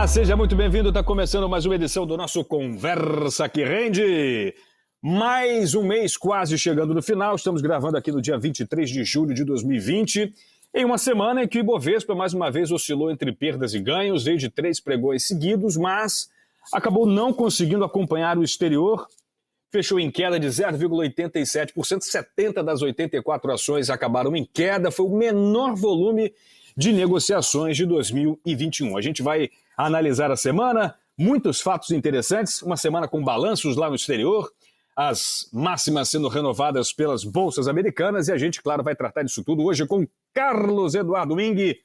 Olá, seja muito bem-vindo. Está começando mais uma edição do nosso Conversa que Rende. Mais um mês quase chegando no final. Estamos gravando aqui no dia 23 de julho de 2020, em uma semana em que o Ibovespa mais uma vez oscilou entre perdas e ganhos, veio de 3 pregões seguidos, mas acabou não conseguindo acompanhar o exterior. Fechou em queda de 0,87%, 70 das 84 ações acabaram em queda, foi o menor volume de negociações de 2021. A gente vai analisar a semana, muitos fatos interessantes, uma semana com balanços lá no exterior, as máximas sendo renovadas pelas bolsas americanas, e a gente, claro, vai tratar disso tudo hoje com Carlos Eduardo Wing,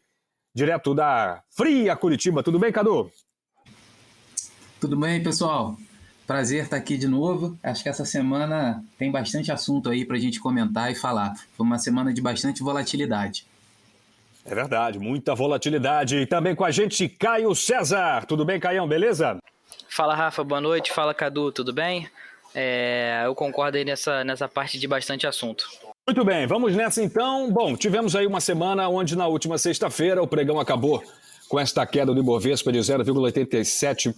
direto da fria Curitiba. Tudo bem, Cadu? Tudo bem, pessoal? Prazer estar aqui de novo. Acho que essa semana tem bastante assunto aí para a gente comentar e falar. Foi uma semana de bastante volatilidade. É verdade, muita volatilidade. E também com a gente, Caio César. Tudo bem, Caião, beleza? Fala, Rafa, boa noite. Fala, Cadu, tudo bem? Eu concordo aí nessa parte de bastante assunto. Muito bem, vamos nessa então. Bom, tivemos aí uma semana onde na última sexta-feira o pregão acabou com esta queda do Ibovespa de 0,87%.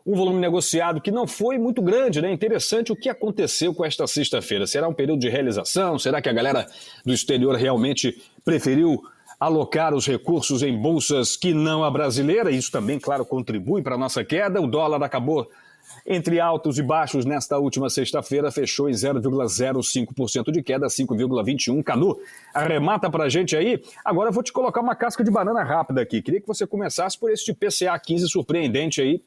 Um volume negociado que não foi muito grande, né? Interessante o que aconteceu com esta sexta-feira. Será um período de realização? Será que a galera do exterior realmente preferiu alocar os recursos em bolsas que não a brasileira? Isso também, claro, contribui para a nossa queda. O dólar acabou entre altos e baixos nesta última sexta-feira, fechou em 0,05% de queda, 5,21%. Cadu, arremata para a gente aí. Agora eu vou te colocar uma casca de banana rápida aqui. Queria que você começasse por este PCA 15 surpreendente aí,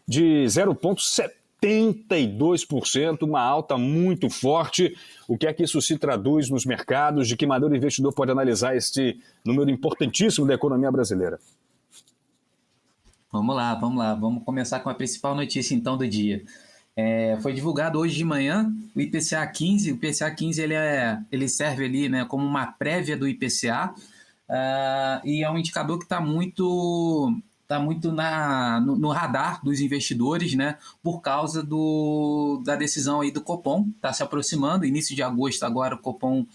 de 0,72%, uma alta muito forte. O que é que isso se traduz nos mercados? De que maneira o investidor pode analisar este número importantíssimo da economia brasileira? Vamos lá. Vamos começar com a principal notícia, então, do dia. Foi divulgado hoje de manhã o IPCA 15. O IPCA 15 ele serve ali, né, como uma prévia do IPCA, e é um indicador que está muito no radar dos investidores, né, por causa da decisão aí do Copom. Está se aproximando, início de agosto agora o Copom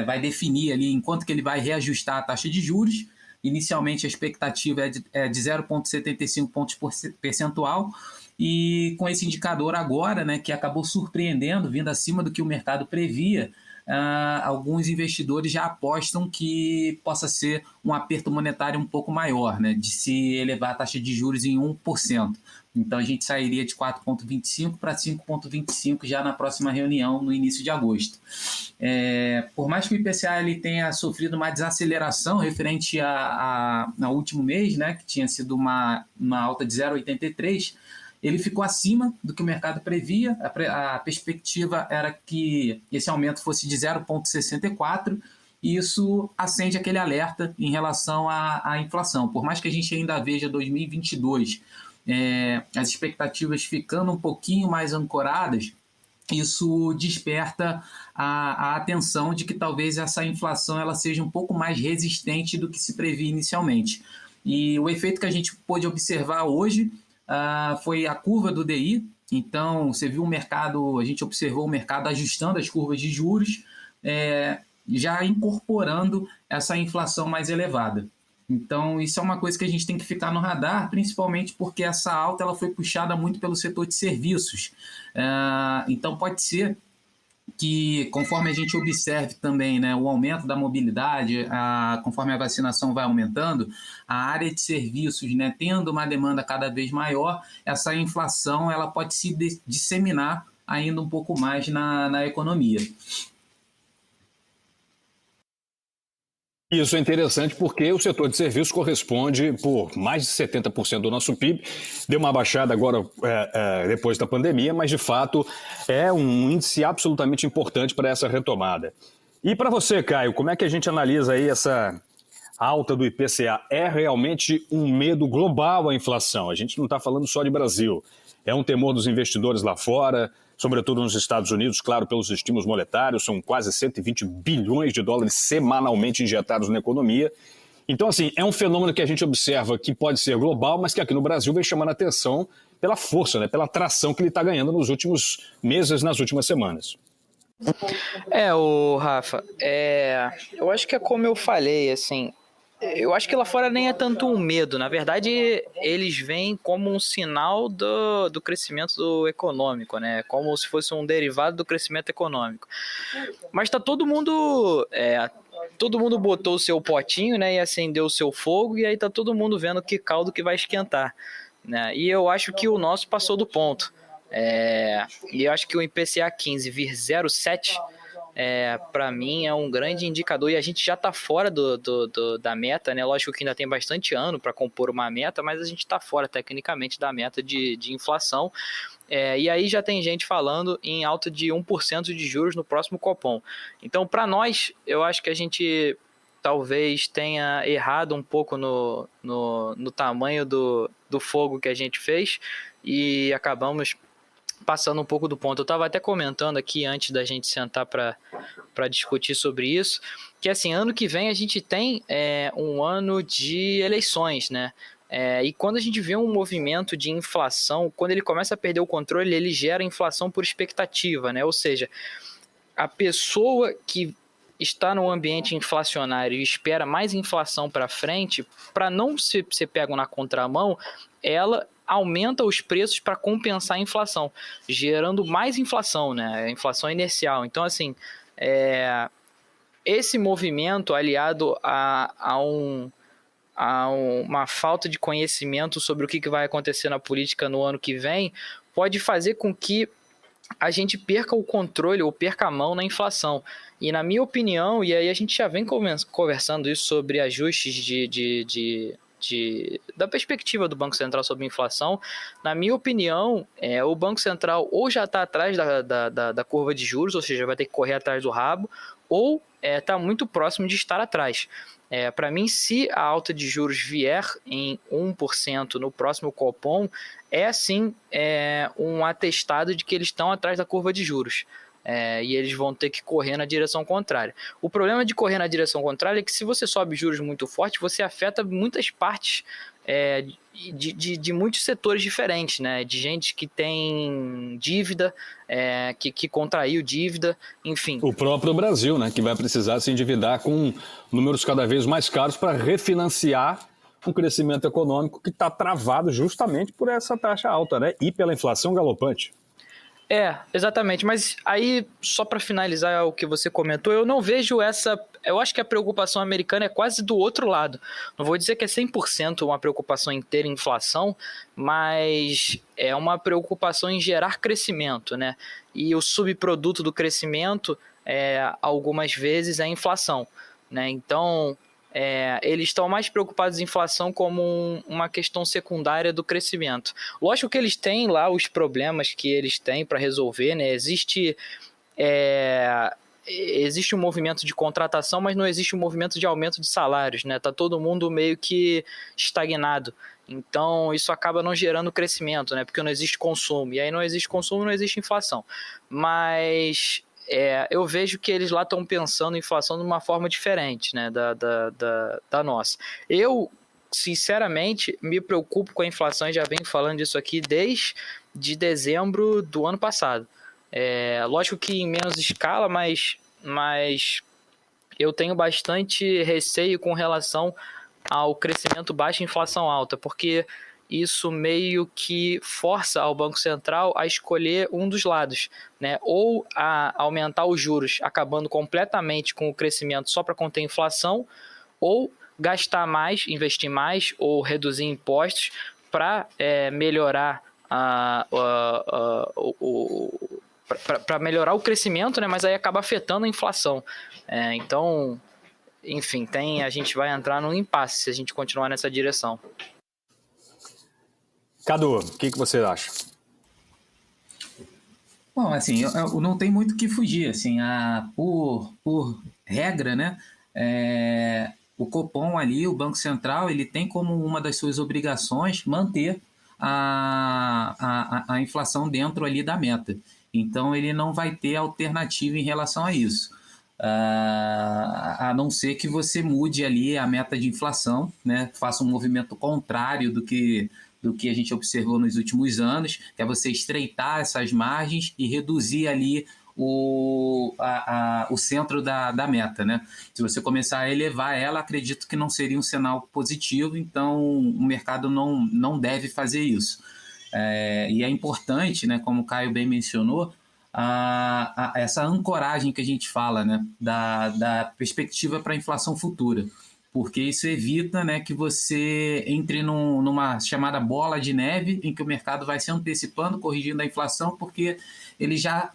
vai definir ali em quanto que ele vai reajustar a taxa de juros. Inicialmente a expectativa é de 0,75 pontos percentual, e com esse indicador agora, né, que acabou surpreendendo, vindo acima do que o mercado previa, alguns investidores já apostam que possa ser um aperto monetário um pouco maior, né, de se elevar a taxa de juros em 1%. Então a gente sairia de 4,25 para 5,25 já na próxima reunião, no início de agosto. Por mais que o IPCA ele tenha sofrido uma desaceleração referente ao último mês, né, que tinha sido uma alta de 0,83%, ele ficou acima do que o mercado previa. A perspectiva era que esse aumento fosse de 0,64%, e isso acende aquele alerta em relação à inflação. Por mais que a gente ainda veja 2022, as expectativas ficando um pouquinho mais ancoradas, isso desperta a atenção de que talvez essa inflação ela seja um pouco mais resistente do que se previa inicialmente. E o efeito que a gente pôde observar hoje foi a curva do DI. Então, você viu a gente observou o mercado ajustando as curvas de juros, já incorporando essa inflação mais elevada. Então, isso é uma coisa que a gente tem que ficar no radar, principalmente porque essa alta ela foi puxada muito pelo setor de serviços. Então, pode ser que, conforme a gente observe também, né, o aumento da mobilidade, conforme a vacinação vai aumentando, a área de serviços, né, tendo uma demanda cada vez maior, essa inflação ela pode se disseminar ainda um pouco mais na economia. Isso é interessante porque o setor de serviços corresponde por mais de 70% do nosso PIB. Deu uma baixada agora depois da pandemia, mas de fato é um índice absolutamente importante para essa retomada. E para você, Caio, como é que a gente analisa aí essa alta do IPCA? É realmente um medo global à inflação? A gente não está falando só de Brasil. É um temor dos investidores lá fora, sobretudo nos Estados Unidos, claro, pelos estímulos monetários, são quase 120 bilhões de dólares semanalmente injetados na economia. Então, assim, é um fenômeno que a gente observa que pode ser global, mas que aqui no Brasil vem chamando a atenção pela força, né, pela tração que ele está ganhando nos últimos meses, nas últimas semanas. Rafa, eu acho que é como eu falei, assim, Eu acho que lá fora nem é tanto um medo. Na verdade, eles veem como um sinal do crescimento econômico, né? Como se fosse um derivado do crescimento econômico. Mas tá todo mundo... todo mundo botou o seu potinho, né? E acendeu o seu fogo. E aí tá todo mundo vendo que caldo que vai esquentar, né? E eu acho que o nosso passou do ponto. E eu acho que o IPCA 15 vir 0,7... para mim é um grande indicador, e a gente já está fora da meta, né? Lógico que ainda tem bastante ano para compor uma meta, mas a gente está fora tecnicamente da meta de inflação. E aí já tem gente falando em alta de 1% de juros no próximo Copom. Então, para nós, eu acho que a gente talvez tenha errado um pouco no tamanho do fogo que a gente fez, e acabamos passando um pouco do ponto. Eu estava até comentando aqui antes da gente sentar para discutir sobre isso, que assim, ano que vem a gente tem um ano de eleições, né? E quando a gente vê um movimento de inflação, quando ele começa a perder o controle, ele gera inflação por expectativa, né? Ou seja, a pessoa que está num ambiente inflacionário e espera mais inflação para frente, para não ser pego na contramão, ela aumenta os preços para compensar a inflação, gerando mais inflação, né? A inflação inercial. Então, assim, esse movimento aliado a uma falta de conhecimento sobre o que vai acontecer na política no ano que vem pode fazer com que a gente perca o controle ou perca a mão na inflação. E na minha opinião, e aí a gente já vem conversando isso sobre ajustes da perspectiva do Banco Central sobre inflação, na minha opinião, o Banco Central ou já está atrás da curva de juros, ou seja, vai ter que correr atrás do rabo, ou está muito próximo de estar atrás. Para mim, se a alta de juros vier em 1% no próximo Copom, sim um atestado de que eles estão atrás da curva de juros. E eles vão ter que correr na direção contrária. O problema de correr na direção contrária é que se você sobe juros muito forte, você afeta muitas partes de muitos setores diferentes, né? De gente que tem dívida, que contraiu dívida, enfim. O próprio Brasil, né? Que vai precisar se endividar com números cada vez mais caros para refinanciar um crescimento econômico que está travado justamente por essa taxa alta, né? E pela inflação galopante. Exatamente, mas aí, só para finalizar o que você comentou, eu não vejo essa... Eu acho que a preocupação americana é quase do outro lado. Não vou dizer que é 100% uma preocupação em ter inflação, mas é uma preocupação em gerar crescimento, né? E o subproduto do crescimento, algumas vezes, é a inflação, né? Então... eles estão mais preocupados em inflação como uma questão secundária do crescimento. Lógico que eles têm lá os problemas que eles têm para resolver, né? Existe um movimento de contratação, mas não existe um movimento de aumento de salários, né? Tá todo mundo meio que estagnado. Então, isso acaba não gerando crescimento, né? Porque não existe consumo. E aí não existe consumo, não existe inflação. Mas... eu vejo que eles lá estão pensando em inflação de uma forma diferente, né, da nossa. Eu, sinceramente, me preocupo com a inflação e já venho falando disso aqui desde dezembro do ano passado. Lógico que em menos escala, mas eu tenho bastante receio com relação ao crescimento baixo e inflação alta, porque isso meio que força ao Banco Central a escolher um dos lados, né? Ou a aumentar os juros, acabando completamente com o crescimento só para conter a inflação, ou gastar mais, investir mais, ou reduzir impostos para melhorar para melhorar o crescimento, né? Mas aí acaba afetando a inflação. Então, enfim, a gente vai entrar num impasse se a gente continuar nessa direção. Cadu, o que você acha? Bom, assim, eu não tem muito o que fugir, assim, por regra, né, o Copom ali, o Banco Central, ele tem como uma das suas obrigações manter a inflação dentro ali da meta. Então, ele não vai ter alternativa em relação a isso. A não ser que você mude ali a meta de inflação, né, faça um movimento contrário do que a gente observou nos últimos anos, que é você estreitar essas margens e reduzir ali o centro da meta, né? Se você começar a elevar ela, acredito que não seria um sinal positivo, então o mercado não deve fazer isso. E é importante, né, como o Caio bem mencionou, essa ancoragem que a gente fala, né, da perspectiva para a inflação futura, porque isso evita, né, que você entre numa chamada bola de neve, em que o mercado vai se antecipando, corrigindo a inflação, porque ele já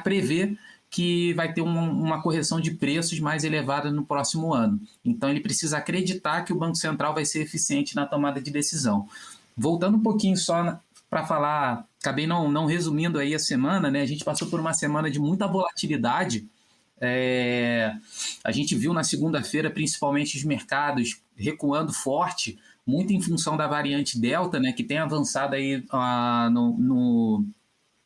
prevê que vai ter uma correção de preços mais elevada no próximo ano. Então, ele precisa acreditar que o Banco Central vai ser eficiente na tomada de decisão. Voltando um pouquinho só para falar, acabei não resumindo aí a semana, né? A gente passou por uma semana de muita volatilidade. A gente viu na segunda-feira, principalmente, os mercados recuando forte, muito em função da variante Delta, né? Que tem avançado aí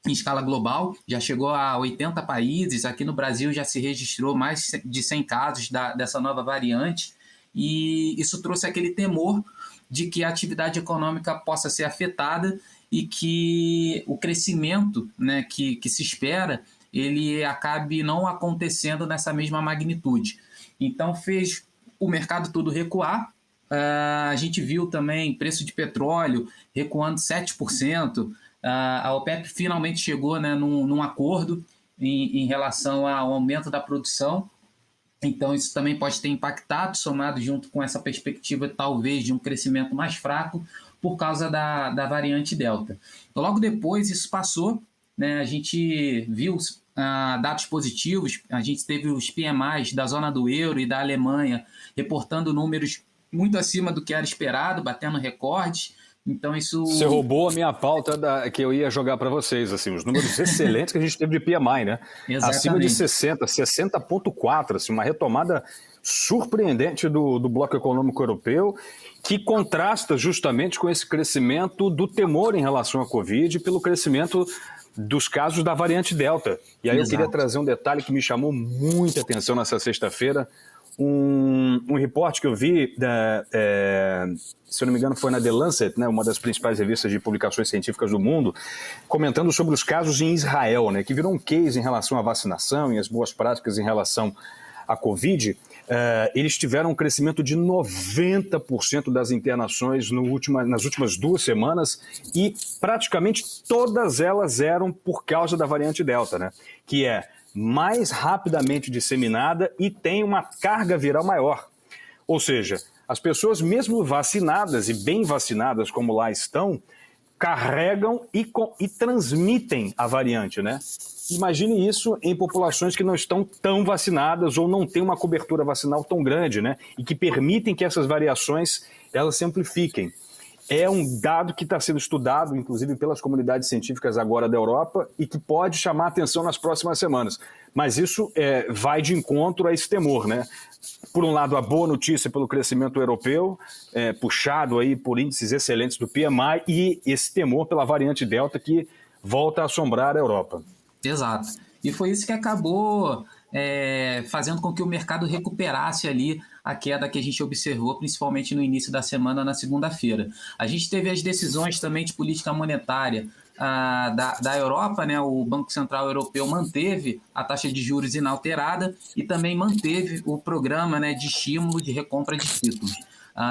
em escala global, já chegou a 80 países. Aqui no Brasil já se registrou mais de 100 casos dessa nova variante, e isso trouxe aquele temor de que a atividade econômica possa ser afetada e que o crescimento, né, que se espera, ele acabe não acontecendo nessa mesma magnitude. Então fez o mercado todo recuar. A gente viu também preço de petróleo recuando 7%. A OPEP finalmente chegou, né, num acordo em relação ao aumento da produção. Então, isso também pode ter impactado, somado junto com essa perspectiva, talvez, de um crescimento mais fraco por causa da variante Delta. Logo depois, isso passou, né, a gente viu dados positivos, a gente teve os PMIs da zona do euro e da Alemanha reportando números muito acima do que era esperado, batendo recordes. Então isso... Você roubou a minha pauta que eu ia jogar para vocês, assim, os números excelentes que a gente teve de PMI, né? Exatamente. Acima de 60,4, assim, uma retomada surpreendente do bloco econômico europeu, que contrasta justamente com esse crescimento do temor em relação à Covid pelo crescimento dos casos da variante Delta. E aí eu queria trazer um detalhe que me chamou muita atenção nessa sexta-feira. Um reporte que eu vi, se eu não me engano foi na The Lancet, né, uma das principais revistas de publicações científicas do mundo, comentando sobre os casos em Israel, né, que virou um case em relação à vacinação e as boas práticas em relação à Covid. Eles tiveram um crescimento de 90% das internações nas últimas 2 semanas, e praticamente todas elas eram por causa da variante Delta, né, que é mais rapidamente disseminada e tem uma carga viral maior. Ou seja, as pessoas mesmo vacinadas e bem vacinadas como lá estão, carregam e transmitem a variante, né? Imagine isso em populações que não estão tão vacinadas ou não têm uma cobertura vacinal tão grande, né? E que permitem que essas variações elas se amplifiquem. É um dado que está sendo estudado, inclusive, pelas comunidades científicas agora da Europa, e que pode chamar a atenção nas próximas semanas. Mas isso vai de encontro a esse temor, né? Por um lado, a boa notícia pelo crescimento europeu, puxado aí por índices excelentes do PMI, e esse temor pela variante Delta que volta a assombrar a Europa. Exato. E foi isso que acabou fazendo com que o mercado recuperasse ali a queda que a gente observou, principalmente no início da semana, na segunda-feira. A gente teve as decisões também de política monetária da Europa, né? O Banco Central Europeu manteve a taxa de juros inalterada e também manteve o programa, né, de estímulo de recompra de títulos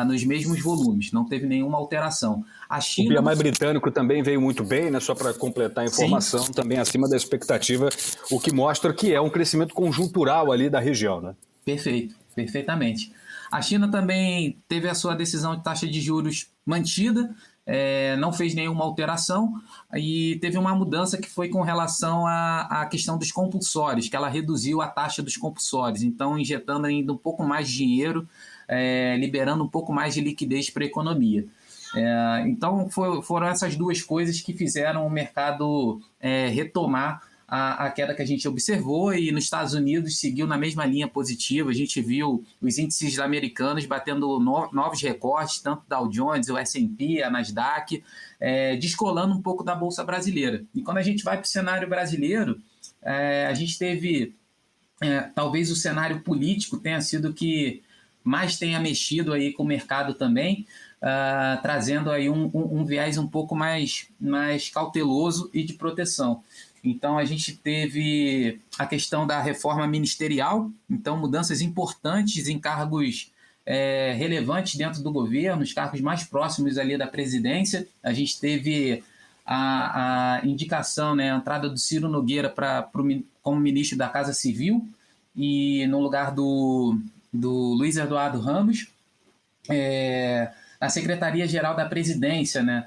nos mesmos volumes, não teve nenhuma alteração. A China... O PMI britânico também veio muito bem, né? Só para completar a informação, sim, também acima da expectativa, o que mostra que é um crescimento conjuntural ali da região, né? Perfeito, perfeitamente. A China também teve a sua decisão de taxa de juros mantida, não fez nenhuma alteração, e teve uma mudança que foi com relação à questão dos compulsórios, que ela reduziu a taxa dos compulsórios, então injetando ainda um pouco mais de dinheiro, liberando um pouco mais de liquidez para a economia. Então foram essas duas coisas que fizeram o mercado retomar a queda que a gente observou, e nos Estados Unidos seguiu na mesma linha positiva. A gente viu os índices americanos batendo novos recordes, tanto Dow Jones, o S&P, a Nasdaq, descolando um pouco da Bolsa Brasileira. E quando a gente vai para o cenário brasileiro, a gente teve, talvez o cenário político tenha sido que mais tenha mexido aí com o mercado também. trazendo aí um viés um pouco mais cauteloso e de proteção. Então, a gente teve a questão da reforma ministerial, então mudanças importantes em cargos relevantes dentro do governo, os cargos mais próximos ali da presidência. A gente teve a indicação, né, a entrada do Ciro Nogueira como ministro da Casa Civil, e no lugar do Luiz Eduardo Ramos, a Secretaria-Geral da Presidência, né,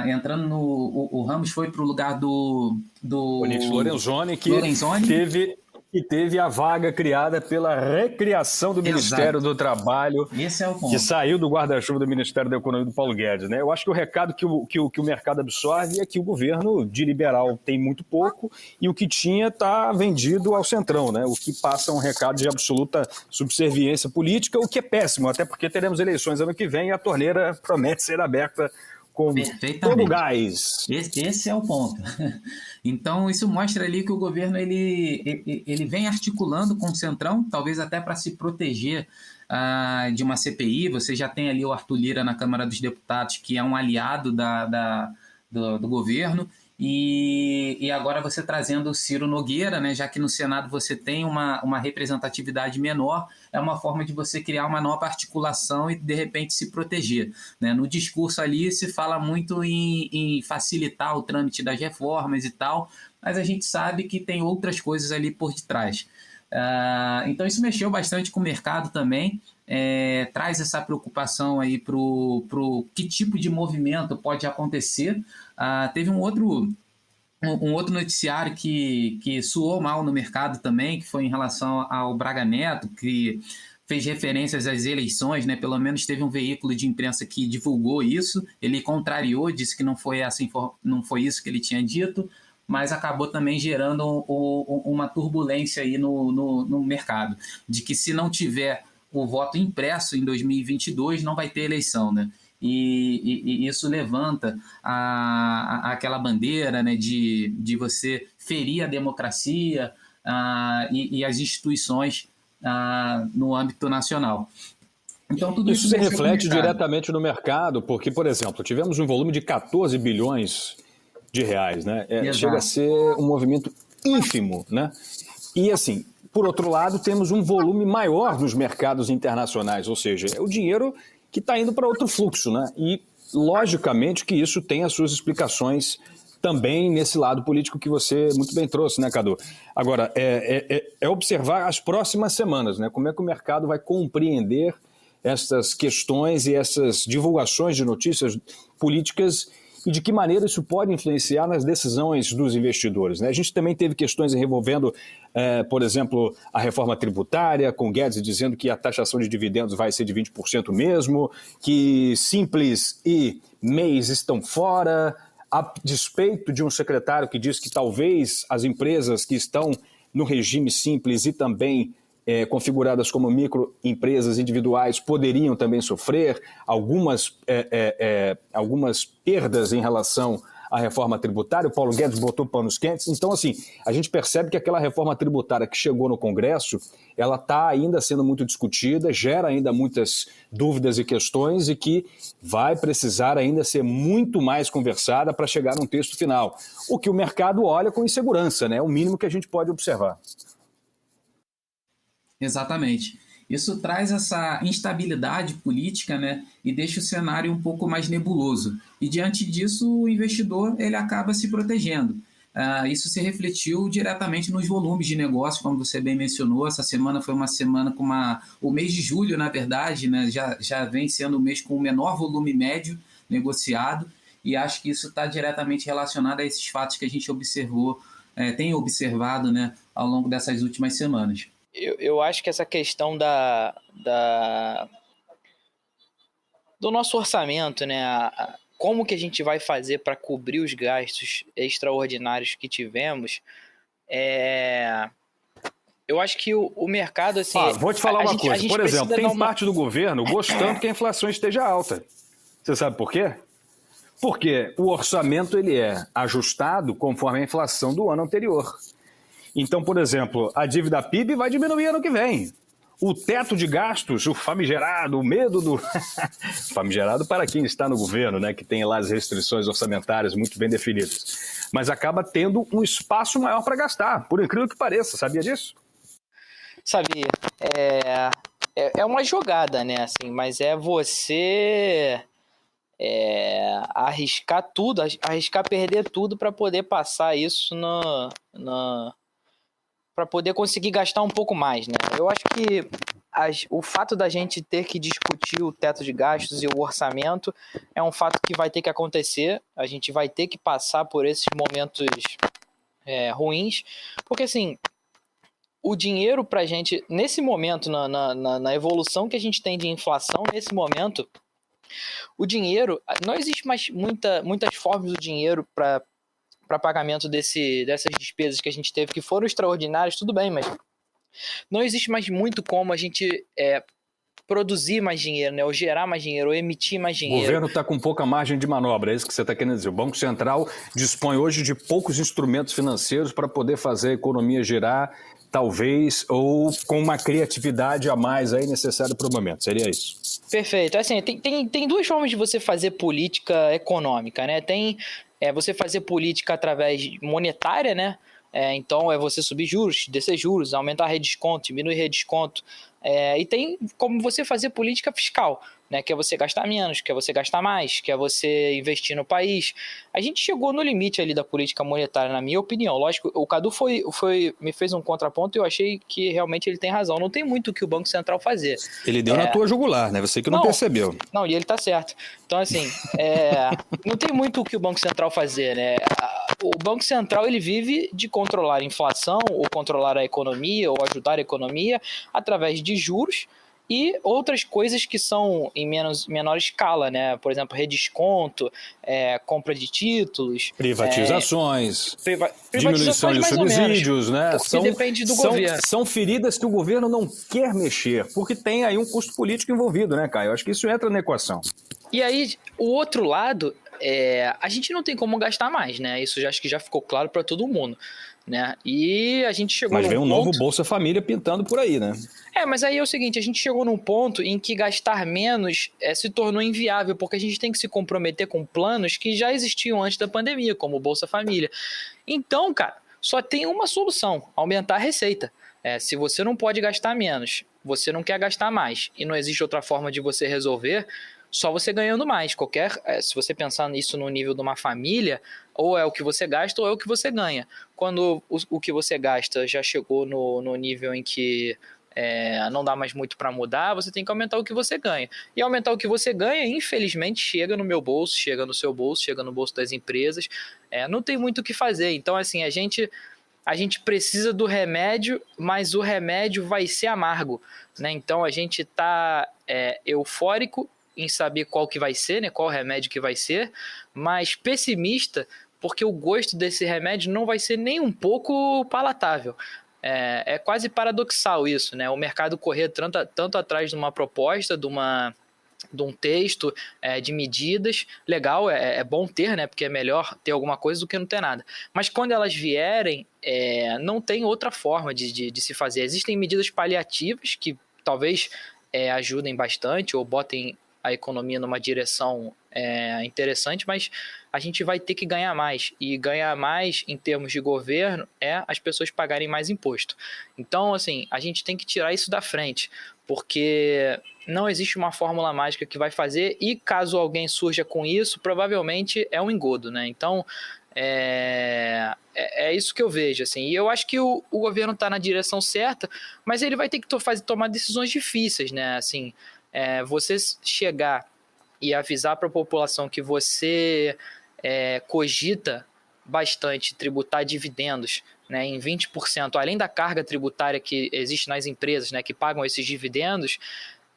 entrando o Ramos foi para o lugar do Onyx Lorenzoni, que teve a vaga criada pela recriação do Ministério do Trabalho. Esse é o ponto. Que saiu do guarda-chuva do Ministério da Economia do Paulo Guedes, né? Eu acho que o recado que o mercado absorve é que o governo de liberal tem muito pouco e o que tinha está vendido ao centrão, né? O que passa um recado de absoluta subserviência política, o que é péssimo, até porque teremos eleições ano que vem e a torneira promete ser aberta com todo o gás. Esse é o ponto. Então, isso mostra ali que o governo ele vem articulando com o Centrão, talvez até para se proteger de uma CPI. Você já tem ali o Arthur Lira na Câmara dos Deputados, que é um aliado do governo, e agora você trazendo o Ciro Nogueira, né, já que no Senado você tem uma representatividade menor, é uma forma de você criar uma nova articulação e, de repente, se proteger, né? No discurso ali se fala muito em facilitar o trâmite das reformas e tal, mas a gente sabe que tem outras coisas ali por detrás. Então isso mexeu bastante com o mercado também, traz essa preocupação aí pro que tipo de movimento pode acontecer. Teve um outro noticiário que soou mal no mercado também, que foi em relação ao Braga Neto, que fez referências às eleições, né? Pelo menos teve um veículo de imprensa que divulgou isso, ele contrariou, disse que não foi isso que ele tinha dito, mas acabou também gerando uma turbulência aí no mercado, de que se não tiver o voto impresso em 2022, não vai ter eleição, né? E isso levanta aquela bandeira, né, de você ferir a democracia e as instituições no âmbito nacional. Então, tudo isso se reflete diretamente no mercado, porque, por exemplo, tivemos um volume de 14 bilhões de reais, né? Chega a ser um movimento ínfimo, né? E assim, por outro lado, temos um volume maior nos mercados internacionais, ou seja, é o dinheiro que está indo para outro fluxo, né? E, logicamente, que isso tem as suas explicações também nesse lado político que você muito bem trouxe, né, Cadu? Agora, é observar as próximas semanas, né? Como é que o mercado vai compreender essas questões e essas divulgações de notícias políticas e de que maneira isso pode influenciar nas decisões dos investidores, né? A gente também teve questões envolvendo, por exemplo, a reforma tributária, com Guedes dizendo que a taxação de dividendos vai ser de 20% mesmo, que Simples e MEIs estão fora, a despeito de um secretário que diz que talvez as empresas que estão no regime Simples e também configuradas como microempresas individuais poderiam também sofrer algumas perdas em relação à reforma tributária. O Paulo Guedes botou panos quentes. Então, assim, a gente percebe que aquela reforma tributária que chegou no Congresso, ela está ainda sendo muito discutida, gera ainda muitas dúvidas e questões e que vai precisar ainda ser muito mais conversada para chegar num texto final. O que o mercado olha com insegurança, né? É o mínimo que a gente pode observar. Exatamente. Isso traz essa instabilidade política, né, e deixa o cenário um pouco mais nebuloso. E diante disso, o investidor ele acaba se protegendo. Isso se refletiu diretamente nos volumes de negócio, como você bem mencionou. Essa semana foi uma semana com o mês de julho, na verdade, né, já vem sendo o mês com o menor volume médio negociado, e acho que isso está diretamente relacionado a esses fatos que a gente tem observado, né, ao longo dessas últimas semanas. Eu acho que essa questão do nosso orçamento, né? Como que a gente vai fazer para cobrir os gastos extraordinários que tivemos, eu acho que o mercado, assim... vou te falar uma coisa. Por exemplo, tem parte do governo gostando que a inflação esteja alta. Você sabe por quê? Porque o orçamento ele é ajustado conforme a inflação do ano anterior. Então, por exemplo, a dívida PIB vai diminuir ano que vem. o teto de gastos, o famigerado, o medo do... famigerado para quem está no governo, né, que tem lá as restrições orçamentárias muito bem definidas. Mas acaba tendo um espaço maior para gastar, por incrível que pareça. Sabia disso? Sabia. É uma jogada, né? Assim, mas é você arriscar tudo, arriscar perder tudo para poder passar isso para poder conseguir gastar um pouco mais, né? Eu acho que o fato da gente ter que discutir o teto de gastos e o orçamento é um fato que vai ter que acontecer. A gente vai ter que passar por esses momentos ruins, porque assim, o dinheiro pra gente, nesse momento, na evolução que a gente tem de inflação, nesse momento, o dinheiro, não existe mais muitas formas do dinheiro para pagamento dessas despesas que a gente teve, que foram extraordinárias, tudo bem, mas não existe mais muito como a gente produzir mais dinheiro, né? Ou gerar mais dinheiro, ou emitir mais dinheiro. O governo está com pouca margem de manobra, é isso que você está querendo dizer. O Banco Central dispõe hoje de poucos instrumentos financeiros para poder fazer a economia girar, talvez, ou com uma criatividade a mais aí necessária para o momento. Seria isso? Perfeito. Assim, tem duas formas de você fazer política econômica, né? Tem você fazer política através monetária, né? Então é você subir juros, descer juros, aumentar redesconto, diminuir redesconto. E tem como você fazer política fiscal, né? Que é você gastar menos, que é você gastar mais, que é você investir no país. A gente chegou no limite ali da política monetária, na minha opinião. Lógico, o Cadu me fez um contraponto e eu achei que realmente ele tem razão. Não tem muito o que o Banco Central fazer. Ele deu na tua jugular, né? Você que não percebeu. Não, e ele tá certo. Então, assim, não tem muito o que o Banco Central fazer, né? O Banco Central, ele vive de controlar a inflação, ou controlar a economia, ou ajudar a economia, através de juros e outras coisas que são em menor escala, né? Por exemplo, redesconto, compra de títulos. Privatizações, diminuição de subsídios, né? Depende do governo. São feridas que o governo não quer mexer, porque tem aí um custo político envolvido, né, Caio? Eu acho que isso entra na equação. E aí, o outro lado, a gente não tem como gastar mais, né? Isso acho que já ficou claro para todo mundo, né? E a gente chegou Mas vem um novo Bolsa Família pintando por aí, né? Mas aí é o seguinte, a gente chegou num ponto em que gastar menos se tornou inviável, porque a gente tem que se comprometer com planos que já existiam antes da pandemia, como o Bolsa Família. Então, cara, só tem uma solução, aumentar a receita. Se você não pode gastar menos, você não quer gastar mais, e não existe outra forma de você resolver, só você ganhando mais. Se você pensar nisso no nível de uma família, ou é o que você gasta ou é o que você ganha. Quando o que você gasta já chegou no nível em que não dá mais muito para mudar, você tem que aumentar o que você ganha. E aumentar o que você ganha, infelizmente, chega no meu bolso, chega no seu bolso, chega no bolso das empresas. Não tem muito o que fazer. Então, assim, a gente precisa do remédio, mas o remédio vai ser amargo, né? Então, a gente está eufórico em saber qual que vai ser, né? Qual remédio que vai ser, mas pessimista porque o gosto desse remédio não vai ser nem um pouco palatável. É quase paradoxal isso, né? O mercado correr tanto atrás de uma proposta, de um texto, de medidas. Legal, é bom ter, né? Porque é melhor ter alguma coisa do que não ter nada. Mas quando elas vierem, não tem outra forma de se fazer. Existem medidas paliativas que talvez ajudem bastante ou botem a economia numa direção interessante, mas a gente vai ter que ganhar mais. E ganhar mais em termos de governo as pessoas pagarem mais imposto. Então, assim, a gente tem que tirar isso da frente, porque não existe uma fórmula mágica que vai fazer, e caso alguém surja com isso, provavelmente é um engodo, né? Então, é isso que eu vejo, assim. E eu acho que o governo está na direção certa, mas ele vai ter que tomar decisões difíceis, né? Assim, você chegar e avisar para a população que você cogita bastante tributar dividendos, né, em 20%, além da carga tributária que existe nas empresas, né, que pagam esses dividendos,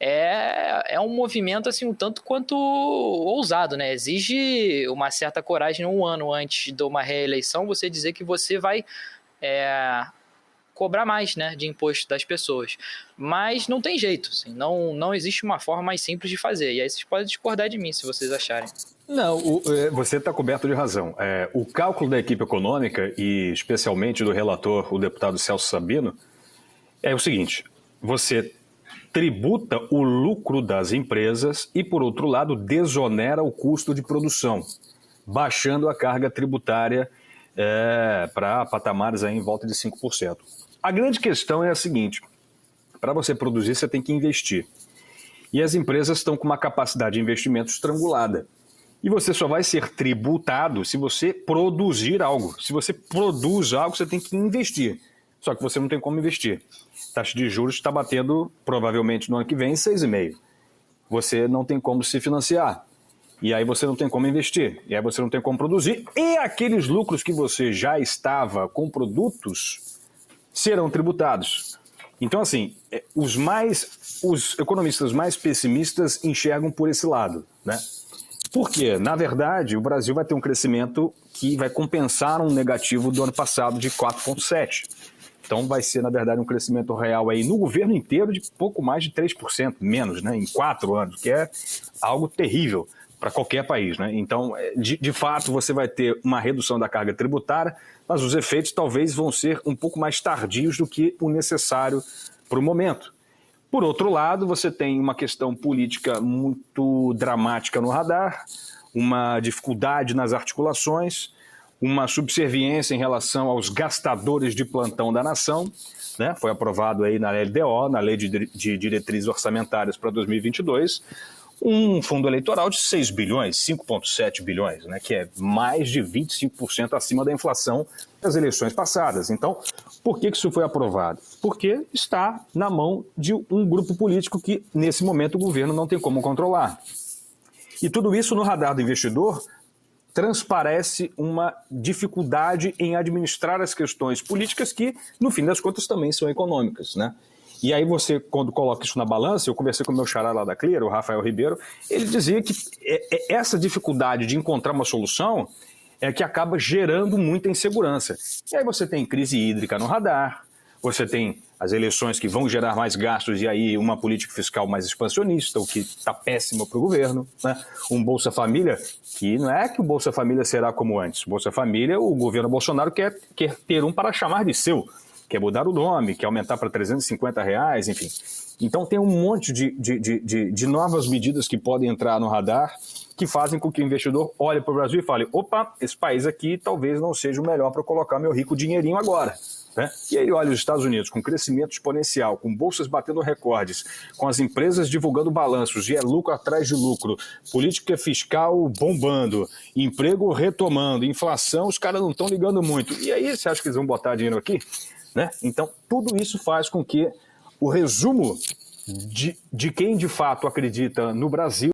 é um movimento assim, um tanto quanto ousado, né? Exige uma certa coragem um ano antes de uma reeleição você dizer que você vai cobrar mais, né, de imposto das pessoas. Mas não tem jeito, assim, não existe uma forma mais simples de fazer. E aí vocês podem discordar de mim, se vocês acharem. Não, você está coberto de razão. O cálculo da equipe econômica, e especialmente do relator, o deputado Celso Sabino, é o seguinte: você tributa o lucro das empresas e, por outro lado, desonera o custo de produção, baixando a carga tributária para patamares aí em volta de 5%. A grande questão é a seguinte: para você produzir, você tem que investir. E as empresas estão com uma capacidade de investimento estrangulada. E você só vai ser tributado se você produzir algo. Se você produz algo, você tem que investir. Só que você não tem como investir. A taxa de juros está batendo, provavelmente, no ano que vem, 6,5%. Você não tem como se financiar. E aí você não tem como investir. E aí você não tem como produzir. E aqueles lucros que você já estava com produtos serão tributados. Então, assim, os economistas mais pessimistas enxergam por esse lado, né? Porque, na verdade, o Brasil vai ter um crescimento que vai compensar um negativo do ano passado de 4,7%. Então vai ser, na verdade, um crescimento real aí no governo inteiro de pouco mais de 3% menos, né, em 4 anos, que é algo terrível para qualquer país, né? Então, de fato, você vai ter uma redução da carga tributária, mas os efeitos talvez vão ser um pouco mais tardios do que o necessário para o momento. Por outro lado, você tem uma questão política muito dramática no radar, uma dificuldade nas articulações, uma subserviência em relação aos gastadores de plantão da nação, né? Foi aprovado aí na LDO, na Lei de Diretrizes Orçamentárias para 2022, um fundo eleitoral de 6 bilhões, 5,7 bilhões, né? Que é mais de 25% acima da inflação das eleições passadas. Então, por que isso foi aprovado? Porque está na mão de um grupo político que, nesse momento, o governo não tem como controlar. E tudo isso no radar do investidor transparece uma dificuldade em administrar as questões políticas que, no fim das contas, também são econômicas, né? E aí você, quando coloca isso na balança, eu conversei com o meu xará lá da Clear, o Rafael Ribeiro, ele dizia que essa dificuldade de encontrar uma solução é que acaba gerando muita insegurança. E aí você tem crise hídrica no radar, você tem as eleições que vão gerar mais gastos e aí uma política fiscal mais expansionista, o que está péssimo para o governo, né? Um Bolsa Família, que não é que o Bolsa Família será como antes. Bolsa Família, o governo Bolsonaro quer ter um para chamar de seu, quer mudar o nome, quer aumentar para R$350, enfim. Então tem um monte de novas medidas que podem entrar no radar que fazem com que o investidor olhe para o Brasil e fale: opa, esse país aqui talvez não seja o melhor para colocar meu rico dinheirinho agora. Né? E aí olha os Estados Unidos com crescimento exponencial, com bolsas batendo recordes, com as empresas divulgando balanços e é lucro atrás de lucro, política fiscal bombando, emprego retomando, inflação, os caras não estão ligando muito. E aí você acha que eles vão botar dinheiro aqui? Né? Então tudo isso faz com que o resumo de quem de fato acredita no Brasil